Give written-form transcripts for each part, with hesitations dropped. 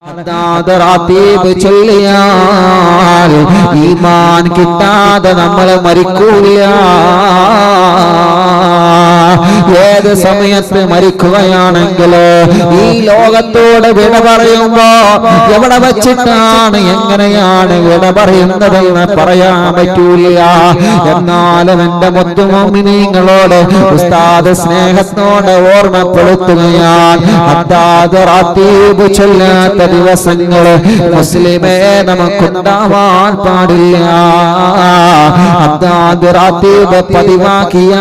റാത്തീബ് ചൊല്ലിയാൽ ഈമാൻ കിട്ടാതെ നമ്മൾ മരിക്കൂല. ഏത് സമയത്ത് മരിക്കുകയാണെങ്കിൽ ഈ ലോകത്തോട് വിട പറയുമ്പോ എവിടെ വച്ചിട്ടാണ് എങ്ങനെയാണ് വിട പറയുന്നതെന്ന് പറയാൻ പറ്റൂല. എന്നാലും എന്റെ മുത്തുമോമിനീങ്ങളോട് ഉസ്താദ് സ്നേഹത്തോടെ ഓർമ്മപ്പെടുത്തുകയാണ്, ഹദ്ദാദ് റാത്തീബ് ചൊല്ലാത്ത ദിവസങ്ങൾ മുസ്ലിമേ നമുക്കുണ്ടാവാൻ പാടില്ല. ഹദ്ദാദ് റാത്തീബ് പതിവാക്കിയ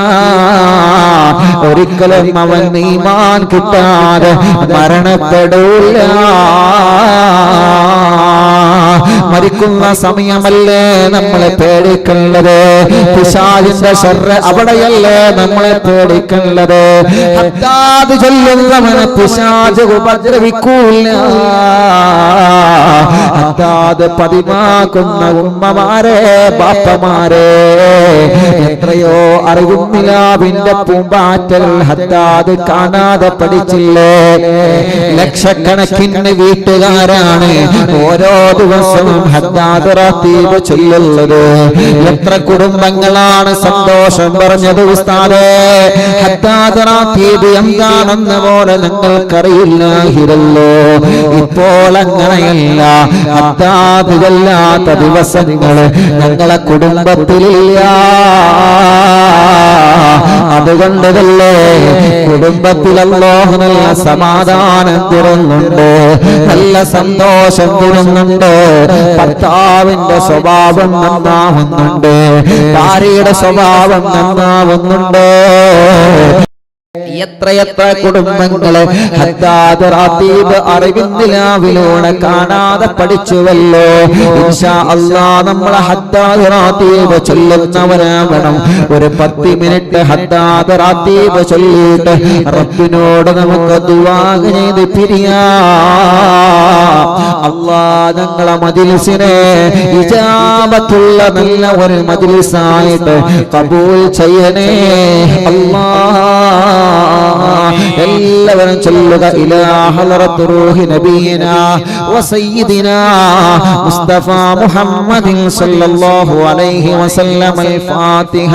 ഒരിക്കലും അവൻ ഈമാൻ കിട്ടാതെ മരണപ്പെടൂല. മരിക്കുന്ന സമയമല്ലേ നമ്മളെ പേടിക്കേണ്ടത്, പിശാചിന്റെ ശർറ് അവിടെയല്ലേ നമ്മളെ പേടിക്കേണ്ടത്. ഹദ്ദാദ് ചൊല്ലുന്നവനെ പിശാച് ഉപദ്രവിക്കൂല. ഹദ്ദാദ് പതിവാക്കുന്ന ഉമ്മമാരെ ബാപ്പമാരെ, എത്രയോ അറിവുന്നിലാവിന്റെ പൂമ്പാറ്റൽ ഹദ്ദാദ് കാണാതെ പഠിച്ചില്ലേ. ലക്ഷക്കണക്കിന് വീട്ടുകാരാണ് ഓരോ ദിവസവും ഹദ്ദാദ് റാത്തീബ് ചൊല്ലുന്നത്. എത്ര കുടുംബങ്ങളാണ് സന്തോഷം പറഞ്ഞത് ഉസ്താദേ, ഹദ്ദാദ് റാത്തീബ് എന്താണെന്ന് പോലെ നിങ്ങൾക്കറിയില്ലായിരുന്നല്ലോ. ഇപ്പോൾ അങ്ങനെയല്ല, ഹദ്ദാദ് ചൊല്ലാത്ത ദിവസങ്ങൾ ഞങ്ങളെ കുടുംബത്തിലില്ല. അതുകൊണ്ടല്ലേ കുടുംബത്തിൽ അല്ലാഹു നല്ല സമാധാനം തരുന്നുണ്ട്, നല്ല സന്തോഷം തരുന്നുണ്ട്. ഭർത്താവിന്റെ സ്വഭാവം നന്നാവുന്നുണ്ട്, ഭാര്യയുടെ സ്വഭാവം നന്നാവുന്നുണ്ട്. എത്രയെത്ര കുടുംബങ്ങളെ ഹദ്ദാദ് റാത്തീബ് അറിവിന്ദിലാവിലൂടെ കാണാതെ പഠിച്ചുവല്ലോ. ഇൻഷാ അല്ലാഹ് നമ്മളെ ഹദ്ദാദ് റാത്തീബ് ചൊല്ലുന്നവരാകണം. ഒരു 10 മിനിറ്റ് ഹദ്ദാദ് റാത്തീബ് ചൊല്ലിയിട്ട് റബ്ബിനോട് നമുക്ക് ദുആ ചെയ്ത് പിരിയാം. അല്ലാഹ് ഞങ്ങളെ മജ്ലിസിനെ ഇജാബത്തുള്ള നല്ല ഒരു മജ്ലിസായിട്ട് ഖബൂൽ ചെയ്യണേ അല്ലാഹ്. എല്ലാവരും ചൊല്ലുക, ഇലാ ഹളറത്ത് റൂഹി നബിയിനാ വസയ്യിദിനാ മുസ്തഫ മുഹമ്മദിൻ സല്ലല്ലാഹു അലൈഹി വസല്ലം. അൽ ഫാത്തിഹ.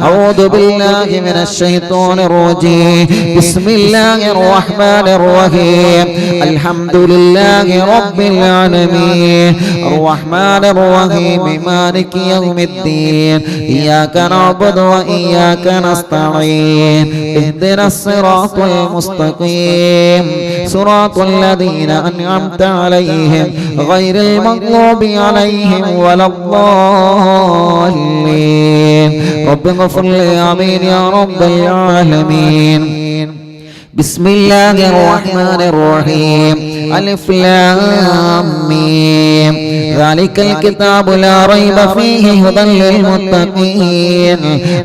അഊദു ബില്ലാഹി മിനശ് ശൈത്വാനിർ റജീം. ബിസ്മില്ലാഹിർ റഹ്മാനിർ റഹീം. അൽഹംദുലില്ലാഹി റബ്ബിൽ ആലമീൻ. റഹ്മാനിർ റഹീം. മാലികി യൗമിദ്ദീൻ. ഇയ്യാക നഅ്ബുദു വ ഇയ്യാക നസ്തഈൻ. اهدنا الصراط المستقيم صراط الذين أنعمت عليهم غير المغضوب عليهم ولا الضالين. رب اغفر لي آمين يا رب العالمين. بسم الله الرحمن الرحيم. ألف لام ميم. ذلك الكتاب لا ريب فيه هدى للمتقين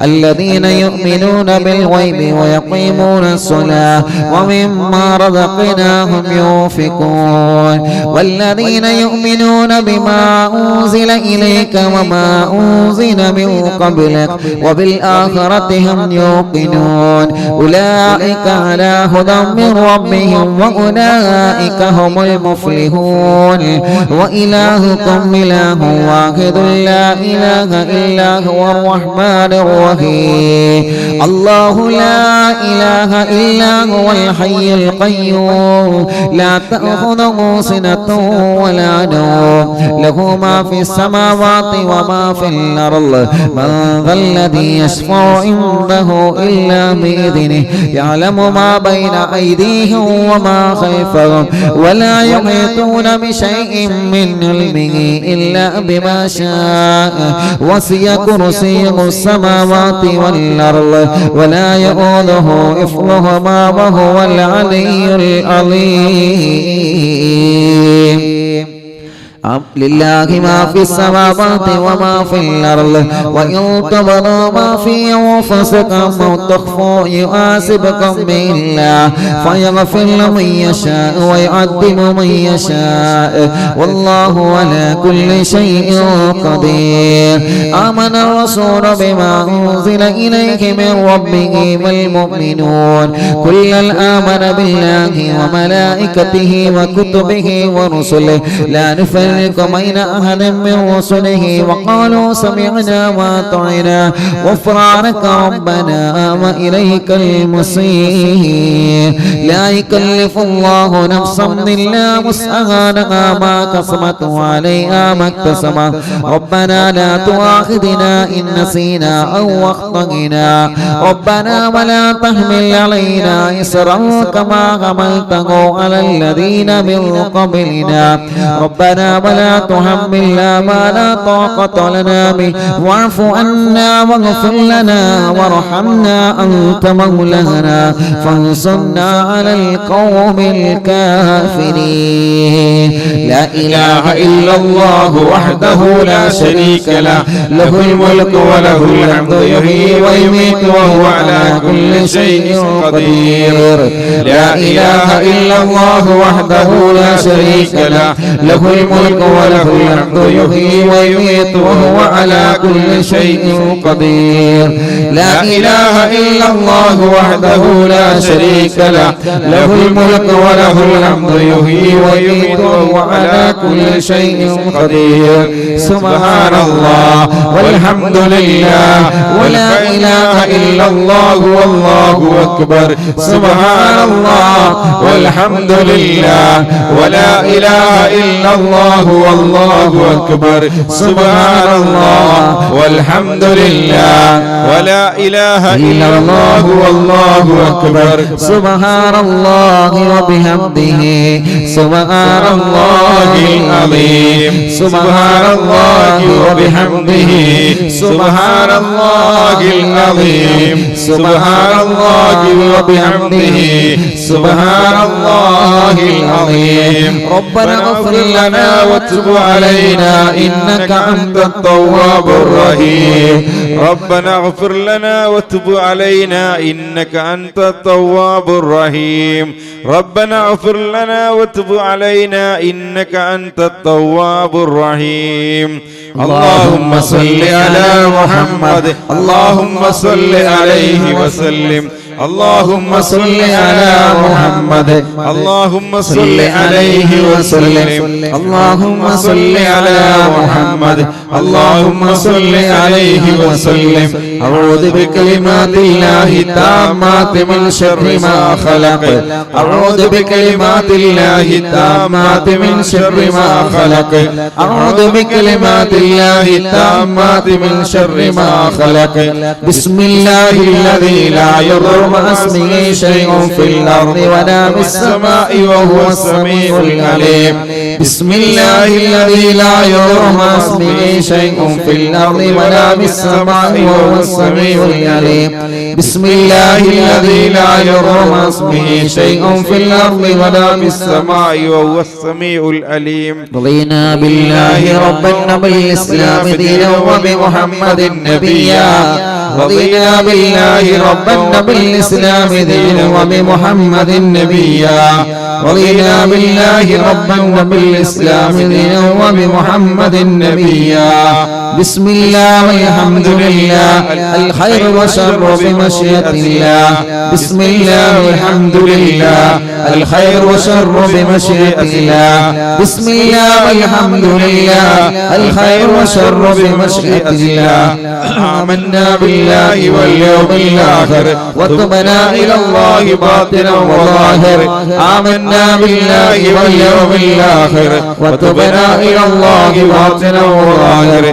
الذين يؤمنون بالغيب ويقيمون الصلاة ومما رزقناهم ينفقون والذين يؤمنون بما أنزل إليك وما أنزل من قبلك وبالآخرة هم يوقنون أولئك على هدى من ربهم وأولئك هم المفلحون. وإلهكم إله واحد لا إله إلا هو الرحمن الرحيم. الله لا إله إلا هو الحي القيوم لا تأخذه سنة ولا نوم له ما في السماوات وما في الأرض. من ذا الذي يشفع عنده إلا بإذنه يعلم ما بين أيديهم وما خلفهم ولا يحيطون بشيء من علمه إلا بما شاء وسع كرسيه السماوات والأرض ولا يؤوده حفظهما وهو العلي العظيم. لله ما في السماوات وما في الأرض وإن تبدوا ما في أنفسكم أو تخفوا يحاسبكم به الله فيغفر لمن يشاء ويعذب من يشاء والله على كل شيء قدير. آمن الرسول بما أنزل إليه من ربه والمؤمنون كلا آمن بالله وملائكته وكتبه ورسله لا نفرق بين أحد من رسله وقالوا سمعنا وأطعنا غفرانك ربنا وإليك المصير. لا يكلف الله نفسا إلا وسعها لها ما كسبت وعليها ما اكتسبت ربنا لا تؤاخذنا إن نسينا أو أخطأنا ربنا ولا تحمل علينا إصرا كما حملته على الذين من قبلنا ربنا ولا تحملنا ما لا طاقة لنا به واعف عنا واغفر لنا وارحمنا أنت مولانا فانصرنا على القوم الكافرين. لا إله إلا الله وحده لا شريك له له الملك وله الحمد يحيي ويميت وهو على كل شيء قدير. لا إله إلا الله وحده لا شريك له له الملك وله الحمد يحيي ويميت وهو على كل شيء قدير. لا إله إلا الله وحده لا شريك له له الملك وله الحمد يحيي ويميت وهو على كل شيء قدير. سبحان الله والحمد لله ولا إله إلا الله والله أكبر. سبحان الله والحمد لله ولا إله إلا الله والله أكبر. سبحان الله والحمد لله ولا إله إلا الله والله أكبر. سبحان الله وبحمده سبحان الله العظيم. سبحان الله وبحمده سبحان الله العظيم. سبحان الله وبحمده سبحان الله العظيم. ربنا اغفر لنا وتب علينا إنك أنت التواب الرحيم. ربنا اغفر لنا وتب علينا إنك أنت التواب الرحيم. ربنا اغفر لنا وتب علينا إنك أنت التواب الرحيم. اللهم صل على محمد اللهم صل عليه وسلم. اللهم صل على محمد اللهم صل عليه وسلم. اللهم صل على محمد اللهم صل عليه وسلم. أعوذ بكلمات الله التامات من شر ما خلق. أعوذ بكلمات الله التامات من شر ما خلق. أعوذ بكلمات الله التامات من شر ما خلق. بسم الله الذي لا يضر مع اسمه شيء في الأرض ولا في السماء وهو السميع العليم. بسم الله الذي لا يضر مع اسمه شيء في الأرض ولا في السماء وهو السميع العليم. بسم الله الذي لا يضر مع اسمه شيء في الأرض ولا في السماء وهو السميع العليم. رضينا بالله ربا وبالإسلام دينا وبمحمد نبيا. رضينا بالله ربا وبالإسلام دينا وبمحمد نبيا. رضينا بالله ربا وبالإسلام دينا وبمحمد نبيا. بسم الله والحمد لله الخير والشر بمشيئة الله. بسم الله والحمد لله الخير والشر بمشيئة الله. بسم الله والحمد لله الخير والشر بمشيئة الله. آمنا بالله واليوم الآخر وتبنا إلى الله باطنا وظاهر. آمنا بالله واليوم الآخر وتبنا إلى الله باطنا وظاهر.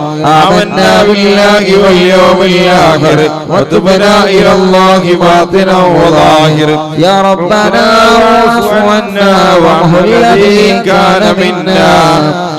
آمنا بالله واليوم الآخر وتبنا إلى الله باطنا وظاهر. يا ربنا واعف عنا واعف الذي كان منا.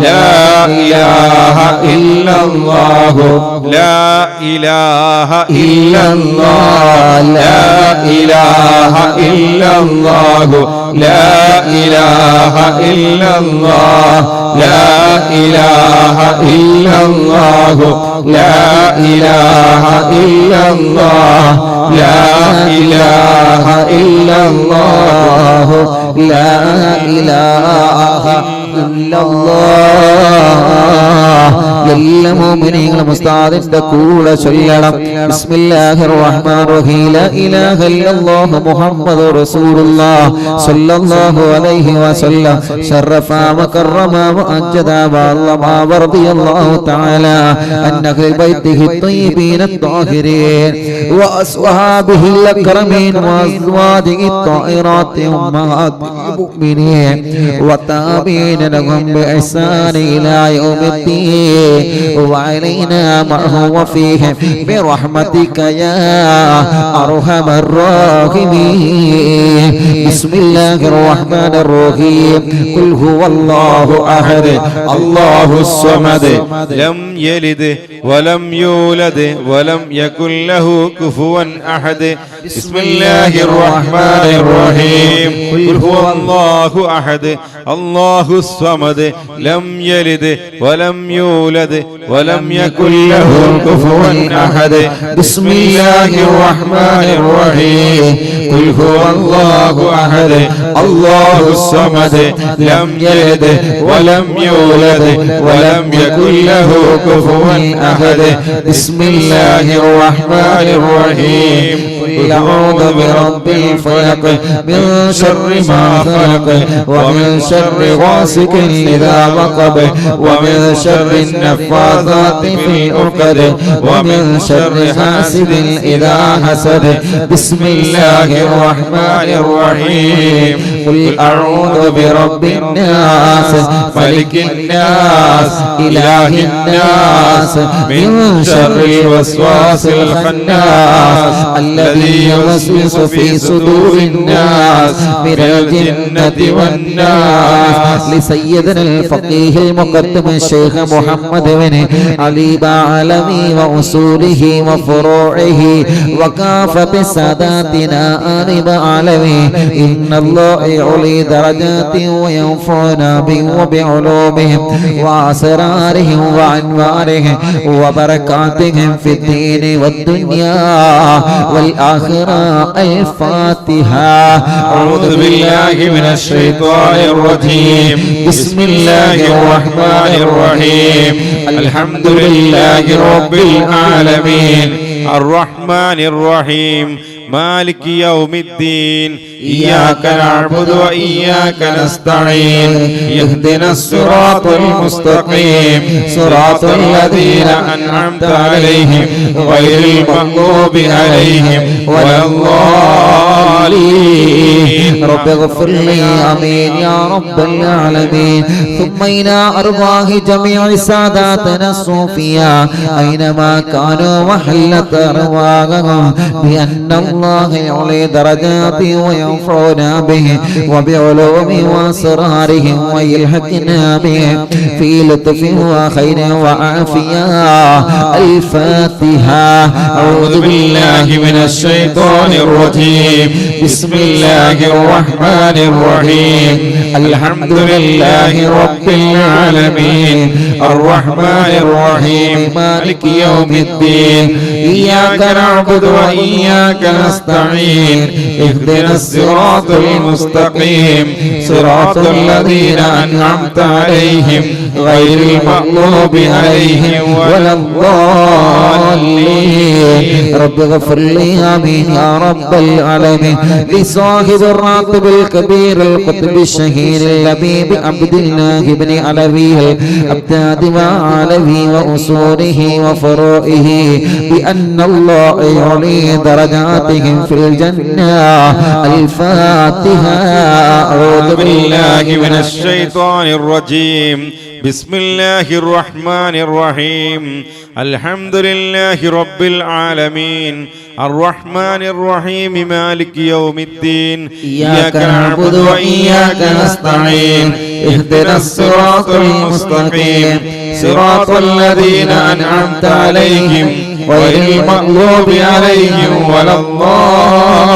لا إله إلا الله لا إله إلا الله لا إله إلا الله لا إله إلا الله لا إله إلا الله لا إله إلا الله لا إله إلا الله لا إله إلا الله എല്ലാ മുഅ്മിനീങ്ങളും ഉസ്താദിന്റെ കൂടെ ചൊല്ലണം ബിസ്മില്ലാഹിർ റഹ്മാനിർ റഹീം ലാ ഇലാഹ ഇല്ലല്ലാഹു മുഹമ്മദുർ റസൂലുള്ളാഹ് സ്വല്ലല്ലാഹു അലൈഹി വസല്ലം ശറഫ വകറമ വഅജ്ജദ വഅല്ലമ വറദിയല്ലാഹു തആല അൻ അഹ്ലി ബൈത്തിഹി الطيبين الطاهرين وأصحابه الأكرمين وأزواجه الطاهرات أمهات المؤمنين والتابعين لهم بإحسان إلى يوم الدين وعلينا معهم وفيهم برحمتك يا أرحم الراحمين بسم الله الرحمن الرحيم قل هو الله أحد الله الصمد لم يلد ولم يولد ولم يكن له كفوا أحد بسم الله الرحمن الرحيم قل هو الله أحد الله الصمد لم يلد ولم يولد ولم يكن له كفوا أحد بسم الله الرحمن الرحيم قل هو الله أحد الله الصمد لم يلد ولم يولد ولم يكن له كفوا أحد بسم الله الرحمن الرحيم قل أعوذ برب الفلق من شر ما خلق ومن شر غاسق إذا وقب ومن شر النفاثات في العقد ومن شر حاسد إذا حسد بسم الله الرحمن الرحيم قل أعوذ برب الناس ملك الناس إله الناس من شر الوسواس الخناس الذي يوسوس في صدور الناس من الجنة والناس لسيدنا الفقيه المقدم الشيخ محمد بن علي بعلمي وأصوله وفروعه وكافة ساداتنا آل بعلمي إن الله يعلي درجات وينفعنا بهم وبعلومهم وأسرارهم وأنوارهم وبركاتهم في الدين والدنيا والآخرة الفاتحة أعوذ بالله من الشيطان الرجيم بسم الله الرحمن الرحيم الحمد لله رب العالمين الرحمن الرحيم مالك يوم الدين إياك نعبد وإياك نستعين اهدنا الصراط المستقيم صراط الذين أنعمت عليهم غير المغضوب عليهم ولا الضالين رب اغفر لي آمين يا رب العالمين ثم إلى أرواح جميع ساداتنا الصوفياء أينما كانوا وحلت أرواحهم بأن الله يعلي درجات وينفعنا به وبعلوم وأسرارهم ويلحقنا به في لطف وخير وعافية الفاتحة أعوذ بالله من الشيطان الرجيم بسم الله الرحمن الرحيم الحمد لله رب العالمين الرحمن الرحيم مالك يوم الدين إياك نعبد وإياك نستعين اهدنا الصراط المستقيم صراط الذين أنعمت عليهم غير المغضوب عليهم ولا الضالين رب اغفر لي آمين يا رب العالمين لصاحب الراتب الكبير القطب الشهير اللبيب عبد الله بن علوي الأبداد وعلوي وأصوله وفروئه بأن الله يعلي درجاتهم في الجنة الفاتحة أعوذ بالله من الشيطان الرجيم بسم الله الرحمن الرحيم الحمد لله رب العالمين الرحمن الرحيم مالك يوم الدين إياك نعبد وإياك نستعين اهدنا الصراط المستقيم صراط الذين أنعمت عليهم غير المغضوب عليهم ولا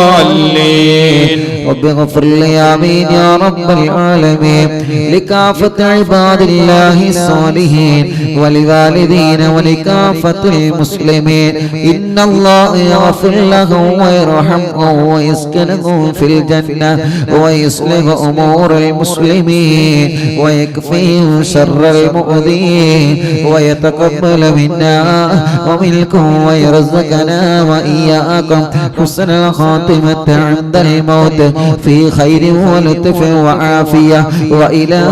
الضالين. رب اغفر لي آمين يا رب العالمين لكافة عباد الله الصالحين ولوالدين ولكافة المسلمين. إن الله يغفر لهم ويرحمهم ويسكنهم في الجنة ويصلح أمور المسلمين ويكفيهم شر المؤذين ويتقبل منا ومنكم ويرزقنا وإياكم حسن الخاتمة عند الموت في خير ولطف وعافية وإلى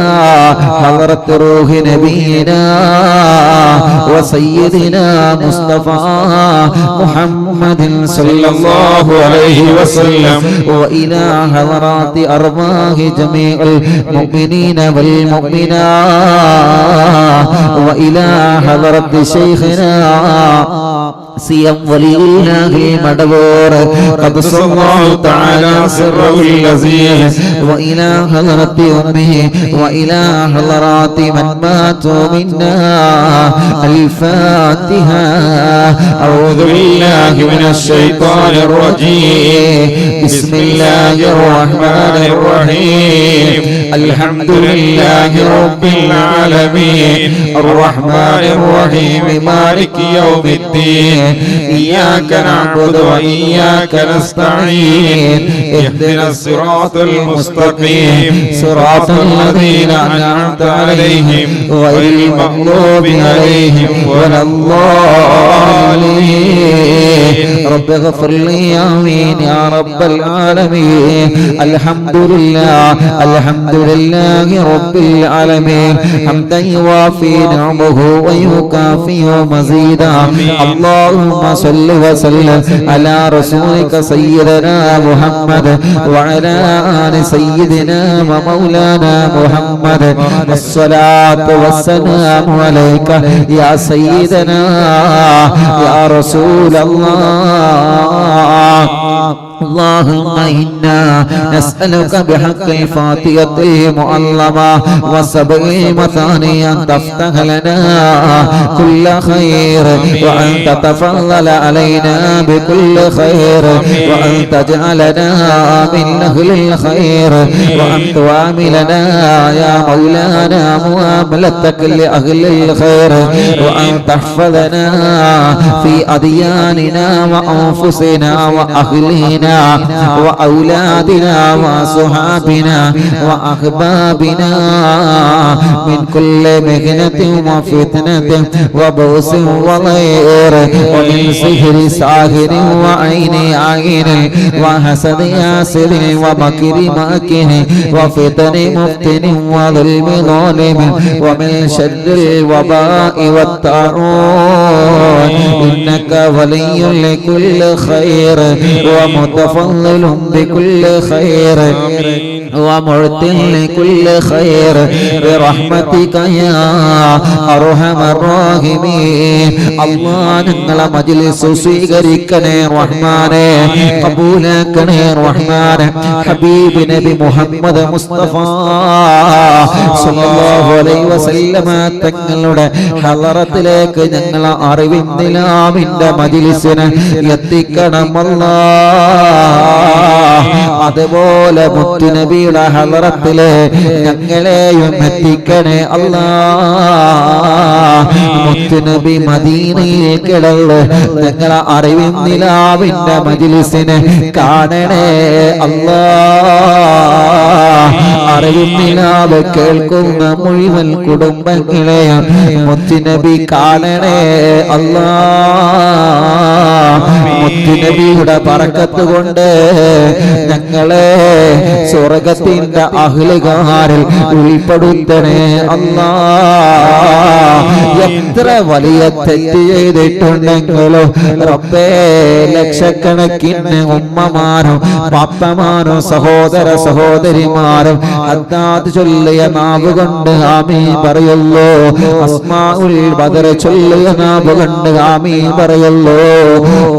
حضرة روح نبينا وسيدنا مصطفى محمد صلى الله عليه وسلم وإلى حضرات أرواح جميع المؤمنين والمؤمنات وإلى حضرة شيخنا سيم ولي الله المدبور قدس الله تعالى سره العزيز وإلى حضرة أمه وإلى حضرات من ماتوا منا. الفاتحة. أعوذ بالله من الشيطان الرجيم. بسم الله الرحمن الرحيم. الحمد لله رب العالمين الرحمن الرحيم مالك يوم الدين إياك نعبد وإياك نستعين اهدنا الصراط المستقيم صراط الذين أنعمت عليهم غير المغضوب عليهم ولا الضالين. رب اغفر لي آمين يا رب العالمين. الحمد لله الحمد لله رب العالمين حمدا يوافي نعمه ويكافئ مزيدا. اللهم صل وسلم على رسولك سيدنا محمد وعلى آل سيدنا ومولانا محمد. الصلاة والسلام عليك يا سيدنا يا رسول الله. اللهم إنا نسألك بحق الفاتحة المعلمة وسبع المثاني أن تفتح لنا كل خير وأن تتفضل علينا بكل خير وأن تجعلنا من أهل الخير وأن تعاملنا يا مولانا معاملتك لأهل الخير وأن تحفظنا في أدياننا وأنفسنا وأهلنا وأولادنا وصحابنا وأحبابنا من كل مهنة وفتنة وبؤس وضير ومن سحر ساحر وعين عين وحسد حاسد ومكر ماكر وفتن مفتن وظلم ظالم ومن شر الوباء والطاعون. إنك ولي لكل خير ومتفضل بكل خير ومعطي لكل خير برحمتك يا أرحم الراحمين. الله നിങ്ങളെ മജ്‌ലിസ് സ്വീകരിക്കണേ റഹ്മാനേ, കബൂലാക്കണേ റഹ്മാനേ. ഹബീബ് നബി മുഹമ്മദ് മുസ്തഫ സല്ലല്ലാഹു അലൈഹി വസല്ലമ തങ്ങളുടെ ഹളറത്തിലേക്ക് ഞങ്ങൾ അറിവിൻ നിലാവിന്റെ മജ്‌ലിസിനെ എത്തിക്കണം അല്ലാഹ്. അതുപോലെ മുത്തുനബിയുടെ ഹളറത്തിലെ ഞങ്ങളെയും എത്തിക്കണേ അല്ലാഹ്. മുത്തുനബി മദീനയിൽ കിടന്ന് ഞങ്ങളെ അറിവിൻ നിലാവിന്റെ മജ്‌ലിസിനെ കാണണേ അല്ലാഹ്. അറിവിൻ നിലാവ് കേൾക്കുന്ന മുഴുവൻ കുടുംബങ്ങളെയും മുത്തുനബി കാണണേ അല്ലാഹ്. മുത്തുനബിയുടെ ബറക്കത്ത് കൊണ്ട് ഞങ്ങളെ സ്വർഗത്തിന്റെ അഹ്ലുകാരിൽ ഉൾപ്പെടുത്തണേ അല്ലാഹ്. എത്ര വലിയ തെറ്റ് ചെയ്തിട്ടുണ്ടെങ്കിലും റബ്ബേ, ലക്ഷക്കണക്കിന് ഉമ്മമാരും പാപ്പമാരും സഹോദര സഹോദരിമാരും അദ്ദാദ് ചൊല്ലിയ നാവ് കൊണ്ട് ആമീൻ പറയുള്ളൂ. അസ്മാഉൽ ബദർ ചൊല്ലിയ നാവ് കൊണ്ട് ആമീൻ പറയുള്ളൂ.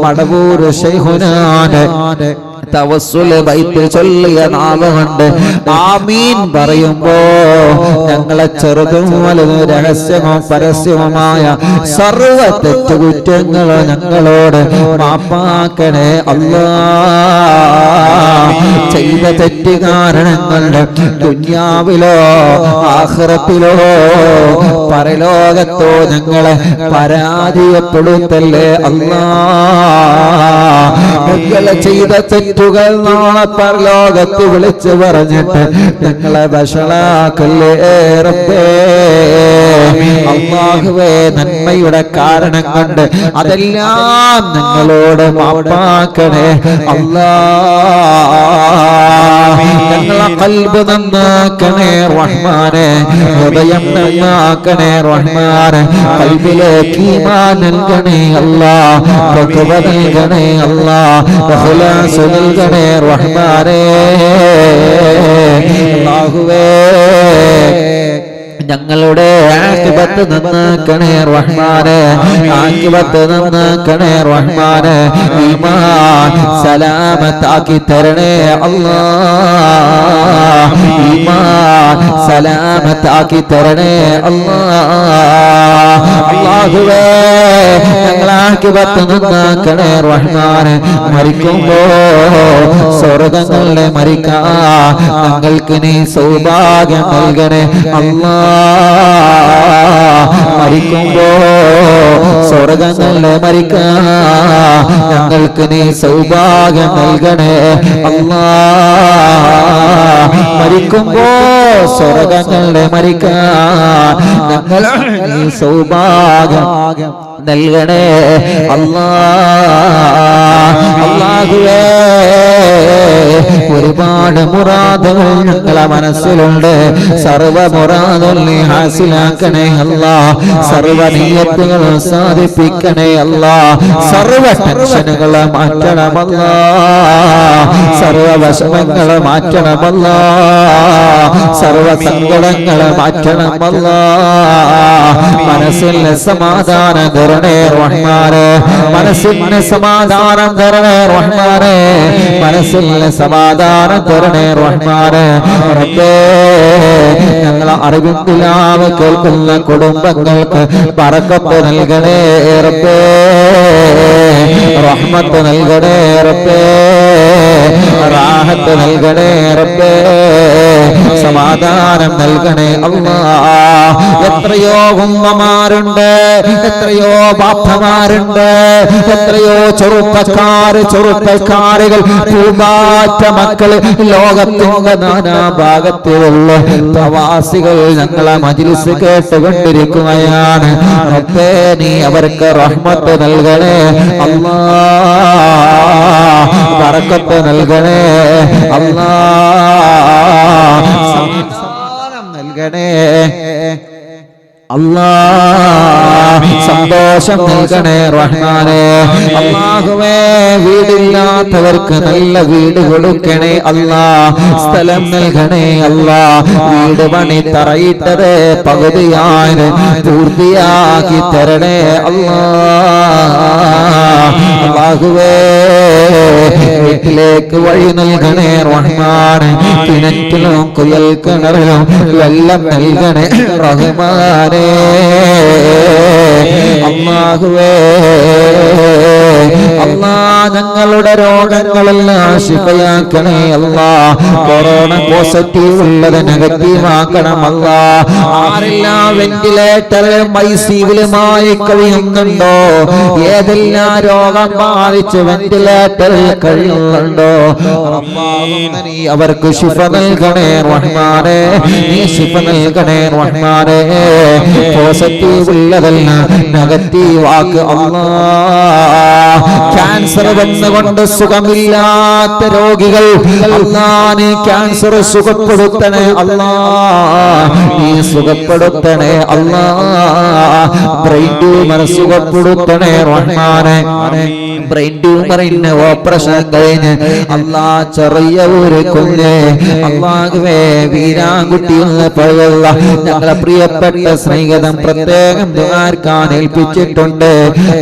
മടവൂർ മടവൂർ ശൈഖുനാന്റെ തവസ്സുല് ബൈത്ത് ചൊല്ലിയ നാമമുണ്ട്. ആമീൻ പറയുമ്പോ ഞങ്ങളെ ചെറുതും വലുതും രഹസ്യമോ പരസ്യവുമായ സർവ തെറ്റുകുറ്റങ്ങളോ ഞങ്ങളോട് മാപ്പാക്കണേ അല്ലാ. ചെയ്ത തെറ്റ് കാരണങ്ങളുടെ ദുനിയാവിലോ ആഖിറത്തിലോ പരലോകത്തോ ഞങ്ങളെ പരാജയപ്പെടുത്തല്ലേ അല്ലാ. ഞങ്ങളെ ചെയ്ത തെറ്റുകൾ നാളെ പരലോകത്ത് വിളിച്ചു പറഞ്ഞിട്ട് ഞങ്ങളെ വഷളാക്കല്ലേ റബ്ബേ. അല്ലാഹുവേ, നന്മയുടെ കാരണം കൊണ്ട് അതെല്ലാം ഞങ്ങളോട് മാപ്പാക്കണേ അല്ലാ. ഞങ്ങളെ ഖൽബ് നന്നാക്കണേ റഹ്മാനെ, ഹൃദയം നന്നാക്കണേ റഹ്മാനെ, ഖൽബിലേക്ക് ഈമാൻ നൽകണേ അല്ലാ, തഖ്വ നൽകണേ അല്ലാ, ഇഖ്ലാസ് നൽകണേ റഹ്മാനെ. അല്ലാഹുവേ, ഞങ്ങളുടെ ആഖിബത്ത് നന്നാക്കണേ റഹ്മാനെ, ആഖിബത്ത് നന്നാക്കണേ റഹ്മാനെ. ഈമാൻ സലാമത്താക്കി തരണേ അല്ലാ, ഈമാൻ സലാമത്താക്കി തരണേ അല്ലാ. അല്ലാഹുവേ, ഞങ്ങളെ ആഖിബത്ത് നന്നാക്കണേ റഹ്മാനെ. മരിക്കുമ്പോ സ്വർഗ്ഗങ്ങളിലെ മരിക്കാൻ ഞങ്ങൾക്ക് നീ സൗഭാഗ്യം നൽകണേ അല്ലാ. മരിക്കുമ്പോ സ്വർഗ്ഗങ്ങളിലെ മരിക്കാൻ ഞങ്ങൾക്ക് നീ സൗഭാഗ്യം നൽകണേ അല്ലാ. മരിക്കുമ്പോ സ്വർഗ്ഗങ്ങളിലെ മരിക്കാൻ ഞങ്ങൾ നീ സൗഭാഗ്യം നൽകണേ അല്ലാ. അല്ലാഹുവേ, ഒരുപാട് മുറാദുകൾ ഞങ്ങളെ മനസ്സിലുണ്ട്. സർവ മുറാദും നീ ഹാസിലാക്കണേ അല്ലാ. സർവ നിയ്യത്തുകളും സാധിപ്പിക്കണേ അല്ലാ. സർവ ടെൻഷനുകളെ മാറ്റണമല്ലാ, സർവ വിഷമങ്ങളെ മാറ്റണമല്ലാ, സർവ സങ്കടങ്ങളെ മാറ്റണമല്ലാ. മനസ്സിന് സമാധാനം തരണേ റഹ്മാനെ, മനസ്സിന് സമാധാനം തരണേ റഹ്മാനെ, മനസ്സിന് സമാധാനം തരണേ റഹ്മാനെ. റബ്ബേ, ഞങ്ങളെ അറിവിന്ദിലാവ് കേൾക്കുന്ന കുടുംബങ്ങൾക്ക് ബറക്കത്ത് നൽകണേ റബ്ബേ, റഹ്മത്ത് നൽകണേ റബ്ബേ, റാഹത്ത് നൽകണേ റബ്ബേ, സമാധാനം നൽകണേ അല്ലാ. എത്രയോ ഉമ്മമാരുണ്ട്, എത്രയോ ബാപ്പമാരുണ്ട്, എത്രയോ ചെറുപ്പക്കാരുകൾ, പൂമ്പാറ്റ മക്കള് ലോകത്തിന്റെ നാനാഭാഗത്തിലുള്ള പ്രവാസികൾ ഞങ്ങളെ മജ്‌ലിസ് കേട്ടുകൊണ്ടിരിക്കുകയാണ്. റബ്ബേ, നീ അവർക്ക് റഹ്മത്ത് നൽകണേ അല്ലാ, ബറക്കത്ത് നൽകണേ അല്ലാ, സമാധാനം നൽകണേ അല്ലാ, സന്തോഷം നൽകണേ റഹ്മാനെ. അല്ലാഹുവേ, വീടില്ലാത്തവർക്ക് നല്ല വീട് കൊടുക്കണേ അല്ലാ, സ്ഥലം നൽകണേ അല്ലാ. വീട് പണി തറയിട്ടത് പകുതിയായി പൂർത്തിയാക്കി തരണേ അല്ലാ. അല്ലാഹുവേ, വീട്ടിലേക്ക് വഴി നൽകണേ റഹ്മാനെ. കിണറ്റിലും കുയൽ കിണറിലും വെള്ളം നൽകണേ റഹ്മാനെ. അല്ലാഹുവേ, അല്ലാ, ഞങ്ങളുടെ രോഗങ്ങളെല്ലാം ശിഫയാക്കണേ അല്ലാ. കൊറോണ പോസിറ്റീവ് ഉള്ളത് നെഗറ്റീവ് ആക്കണം അല്ലാ. ആരെല്ലാം വെന്റിലേറ്ററിലും ഐസിയുമായി കഴിയുന്നുണ്ടോ, ഏതെല്ലാം രോഗം ബാധിച്ച് വെന്റിലേറ്ററിൽ കഴിയുന്നുണ്ടോ, നീ അവർക്ക് ശിഫ നൽകണേ റഹ്മാനെ, നീ ശിഫ നൽകണേ റഹ്മാനെ. പോസിറ്റീവ് ഉള്ളതല്ല നെഗറ്റീവ് ആക്ക് അല്ലാ. ക്യാൻസർ വന്നുകൊണ്ട് സുഖമില്ലാത്ത രോഗികൾ അല്ലാ, നീ ക്യാൻസർ സുഖപ്പെടുത്തണേ അല്ലാ, നീ സുഖപ്പെടുത്തണേ അല്ലാ. ബ്രെയിൻ ട്യൂമർ സുഖപ്പെടുത്തണേ റഹ്മാനെ. ബ്രെയിൻ ട്യൂമറിന് ഓപ്പറേഷൻ കഴിഞ്ഞ് അല്ലാ ചെറിയ ഒരു കുഞ്ഞ് അല്ലാഹുവേ വീരാൻകുട്ടി എന്ന് പറയുന്ന ഞങ്ങളെ പ്രിയപ്പെട്ട സ്നേഹിതം പ്രത്യേകം ദുആർക്കാൻ ഏൽപ്പിച്ചിട്ടുണ്ട്.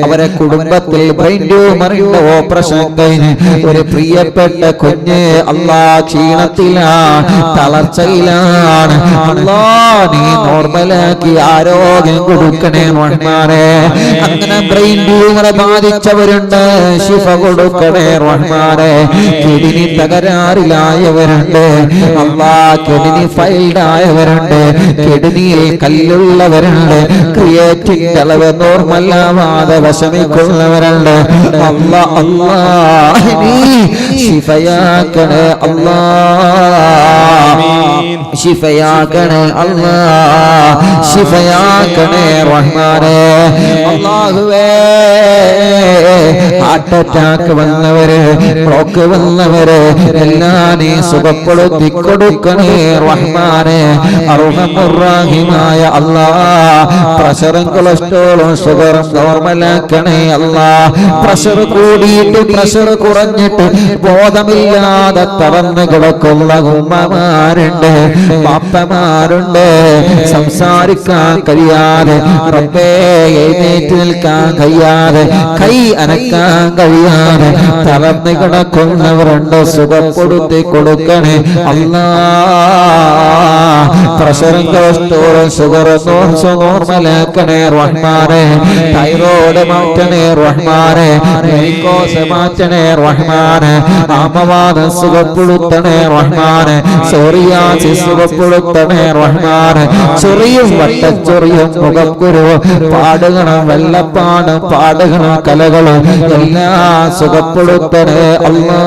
അവരെ കുടുംബത്തിൽ ബ്രെയിൻ ട്യൂമറിന്റെ ഓപ്പറേഷൻ കഴിഞ്ഞ് ഒരു പ്രിയപ്പെട്ട കുഞ്ഞ് അല്ലാ ക്ഷീണത്തിലാണ്, തളർച്ചയിലാണ്. അല്ലാ നീ നോർമലാക്കി ആരോഗ്യം കൊടുക്കണേ റഹ്മാനേ. അങ്ങനെ ബ്രെയിൻ ട്യൂമർ ബാധിച്ചവരുണ്ട്, ശിഫ കൊടുക്കണേ റഹ്മാനേ. കിഡ്നി തകരാറിലായവരുണ്ട് അല്ലാ, കിഡ്നി ഫെയിൽഡ് ആയവരുണ്ട്, കിഡ്നിയിൽ കല്ലുള്ളവരുണ്ട്, ക്രിയേറ്റിന്റെ അളവ് നോർമലാവാതെ വിഷമിക്കുന്നവരുണ്ട്. അല്ലാ അല്ലാ നീ ശിഫയാക്കണേ അല്ലാ, ശിഫയാക്കണേ അല്ലാ, ശിഫയാക്കണേ റഹ്മാനേ. അല്ലാഹുവേ ഹാർട്ട് അറ്റാക്ക് വന്നവര്, ബ്ലോക്ക് വന്നവര് എല്ലാം നീ സുഖപ്പെടുത്തി കൊടുക്കണേ റഹ്മാനേ. അർഹമുർറഹീമായ അല്ലാ, പ്രഷറും കൊളസ്ട്രോളും ഷുഗറും നോർമലാക്കണേ അല്ലാ. പ്രഷർ കൂടിയിട്ട് പ്രഷർ കുറഞ്ഞിട്ട് ബോധമില്ലാതെ തളർന്ന് കിടക്കുന്ന ഉമ്മമാരുണ്ട്, ബാപ്പമാരുണ്ട്, സംസാരിക്കാൻ കഴിയാതെ റബ്ബേ എഴുന്നേറ്റ് നിൽക്കാൻ കഴിയാതെ കൈ അനക്കാൻ കഴിയാതെ തളർന്ന് കിടക്കുന്നവരുണ്ട്, സുഖപ്പെടുത്തി കൊടുക്കണേ അല്ലാ. പ്രഷറും കൊളസ്ട്രോളും ഷുഗറും നോർമലാക്കണേ റഹ്മാനേ. തൈറോയ്ഡ് മാറ്റണേ റഹ്മാനേ, വെരിക്കോസ് മാറ്റണേ റഹ്മാനേ, ആമവാദം സുഖപ്പെടുത്തണേ റഹ്മാനേ, സോറിയാസിസ് സുഖപ്പെടുത്തണേ റഹ്മാനേ. ചൊറിയും വട്ടച്ചൊറിയും മുഖക്കുരുവും പാടുകളും വെള്ളപ്പാടും പാടുകളും കലകളും എല്ലാം സുഖപ്പെടുത്തണേ അല്ലാ.